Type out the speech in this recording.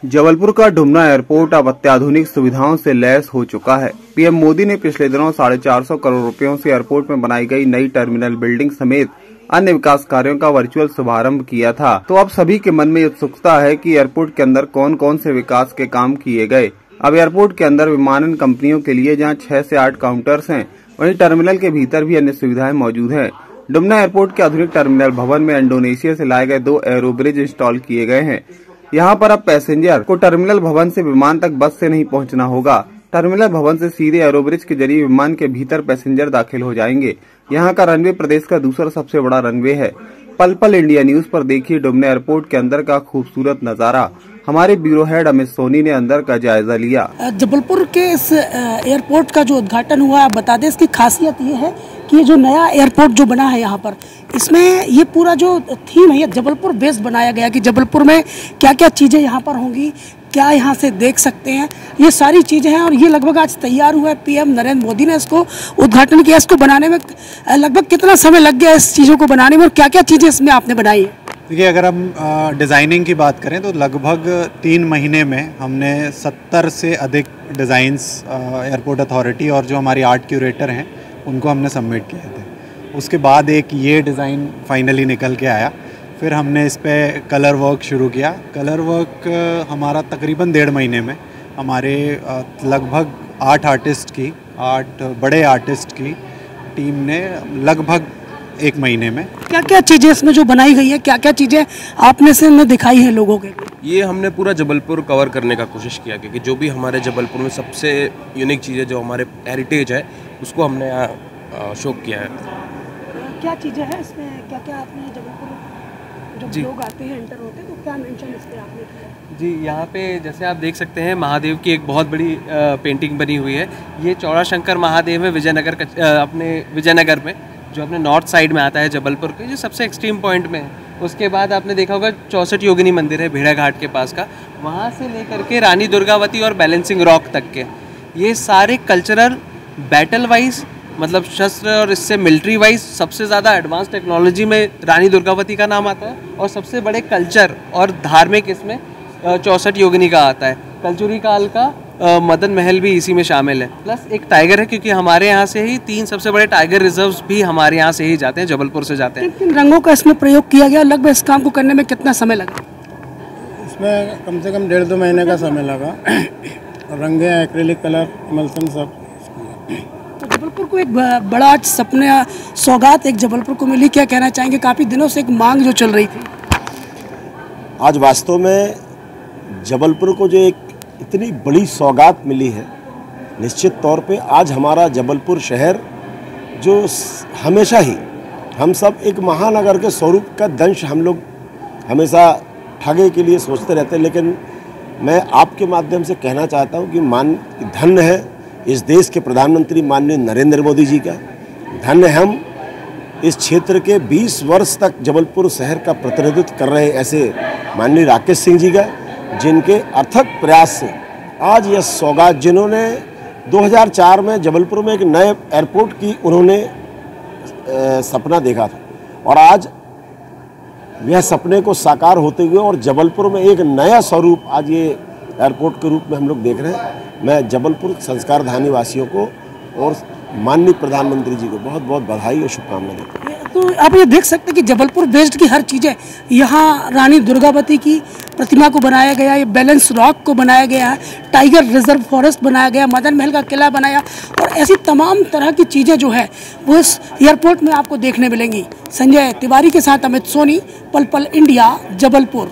जबलपुर का डुमना एयरपोर्ट अब अत्याधुनिक सुविधाओं से लैस हो चुका है। पीएम मोदी ने पिछले दिनों 450 करोड़ रुपयों से एयरपोर्ट में बनाई गई नई टर्मिनल बिल्डिंग समेत अन्य विकास कार्यों का वर्चुअल शुभारंभ किया था। तो अब सभी के मन में उत्सुकता है कि एयरपोर्ट के अंदर कौन कौन से विकास के काम किए गए। अब एयरपोर्ट के अंदर विमानन कंपनियों के लिए जहाँ 6 से 8 काउंटर्स हैं, वहीं टर्मिनल के भीतर भी अन्य सुविधाएं मौजूद हैं। डुमना एयरपोर्ट के आधुनिक टर्मिनल भवन में इंडोनेशिया से लाए गए 2 एरो ब्रिज इंस्टॉल किए गए हैं। यहाँ पर अब पैसेंजर को टर्मिनल भवन से विमान तक बस से नहीं पहुँचना होगा। टर्मिनल भवन से सीधे एरोब्रिज के जरिए विमान के भीतर पैसेंजर दाखिल हो जाएंगे। यहाँ का रनवे प्रदेश का दूसरा सबसे बड़ा रनवे है। पल पल इंडिया न्यूज पर देखिए डुमना एयरपोर्ट के अंदर का खूबसूरत नजारा। हमारे ब्यूरो हेड अमित सोनी ने अंदर का जायजा लिया। जबलपुर के इस एयरपोर्ट का जो उद्घाटन हुआ, आप बता दें, इसकी खासियत ये है कि ये जो नया एयरपोर्ट जो बना है यहाँ पर, इसमें ये पूरा जो थीम है ये जबलपुर बेस्ड बनाया गया कि जबलपुर में क्या क्या चीज़ें यहाँ पर होंगी, क्या यहाँ से देख सकते हैं, ये सारी चीज़ें हैं। और ये लगभग आज तैयार हुआ है। पीएम नरेंद्र मोदी ने इसको उद्घाटन किया। इसको बनाने में लगभग कितना समय लग गया इस चीज़ों को बनाने में, और क्या क्या चीज़ें इसमें आपने बनाई है? देखिए, अगर हम डिज़ाइनिंग की बात करें तो लगभग 3 महीने में हमने 70 से अधिक डिज़ाइंस एयरपोर्ट अथॉरिटी और जो हमारी आर्ट क्यूरेटर हैं उनको हमने सबमिट किए थे। उसके बाद एक ये डिज़ाइन फाइनली निकल के आया। फिर हमने इस पे कलर वर्क शुरू किया। कलर वर्क हमारा तकरीबन 1.5 महीने में हमारे लगभग 8 बड़े आर्टिस्ट की टीम ने लगभग 1 महीने में। क्या क्या चीज़ें इसमें जो बनाई गई है, क्या क्या चीज़ें आपने से दिखाई है लोगों के? ये हमने पूरा जबलपुर कवर करने का कोशिश किया, क्योंकि जो भी हमारे जबलपुर में सबसे यूनिक चीज़ें, जो हमारे हेरिटेज है, उसको हमने यहाँ शो किया है। क्या चीज़ें हैं इसमें, क्या क्या आपने जबलपुर जब लोग आते हैं, एंटर होते हैं, तो क्या मेंशन इस पे आपने किया? जी, यहाँ पे जैसे आप देख सकते हैं महादेव की एक बहुत बड़ी पेंटिंग बनी हुई है। ये चौड़ा शंकर महादेव है विजयनगर अपने विजयनगर में, जो अपने नॉर्थ साइड में आता है जबलपुर के, जो सबसे एक्सट्रीम पॉइंट में है। उसके बाद आपने देखा होगा 64 योगिनी मंदिर है भेड़ा घाट के पास का, वहाँ से लेकर के रानी दुर्गावती और बैलेंसिंग रॉक तक के, ये सारे कल्चरल बैटल वाइज, मतलब शस्त्र और इससे मिलिट्री वाइज सबसे ज़्यादा एडवांस टेक्नोलॉजी में रानी दुर्गावती का नाम आता है, और सबसे बड़े कल्चर और धार्मिक इसमें 64 योगिनी का आता है। कलचुरी काल का मदन महल भी इसी में शामिल है। प्लस एक टाइगर है, क्योंकि हमारे यहाँ से ही 3 सबसे बड़े टाइगर रिजर्व्स भी हमारे यहाँ से ही जाते हैं, जबलपुर से जाते हैं। किन रंगों का इसमें प्रयोग किया गया? लगभग इस काम को करने में कितना समय लगा? इसमें कम से कम 1.5-2 महीने का समय लगा। रंगे, एक्रिलिक कलर, इमल्सन सब। तो जबलपुर को एक बड़ा सपना सौगात एक जबलपुर को मिली, क्या कहना चाहेंगे? काफ़ी दिनों से एक मांग जो चल रही थी, आज वास्तव में जबलपुर को जो एक इतनी बड़ी सौगात मिली है। निश्चित तौर पे आज हमारा जबलपुर शहर, जो हमेशा ही हम सब एक महानगर के स्वरूप का दंश हम लोग हमेशा ठगे के लिए सोचते रहते हैं, लेकिन मैं आपके माध्यम से कहना चाहता हूँ कि धन्य है इस देश के प्रधानमंत्री माननीय नरेंद्र मोदी जी का, धन्य हम इस क्षेत्र के 20 वर्ष तक जबलपुर शहर का प्रतिनिधित्व कर रहे ऐसे माननीय राकेश सिंह जी का, जिनके अथक प्रयास से आज यह सौगात, जिन्होंने 2004 में जबलपुर में एक नए एयरपोर्ट की उन्होंने सपना देखा था, और आज यह सपने को साकार होते हुए और जबलपुर में एक नया स्वरूप आज ये एयरपोर्ट के रूप में हम लोग देख रहे हैं। मैं जबलपुर संस्कारधानी वासियों को और माननीय प्रधानमंत्री जी को बहुत बहुत बधाई और शुभकामनाएं देता हूं। तो आप ये देख सकते हैं कि जबलपुर बेस्ड की हर चीज़ें, यहाँ रानी दुर्गावती की प्रतिमा को बनाया गया, ये बैलेंस रॉक को बनाया गया है, टाइगर रिजर्व फॉरेस्ट बनाया गया, मदन महल का किला बनाया, और ऐसी तमाम तरह की चीज़ें जो है वो इस एयरपोर्ट में आपको देखने मिलेंगी। संजय तिवारी के साथ अमित सोनी, पल पल इंडिया, जबलपुर।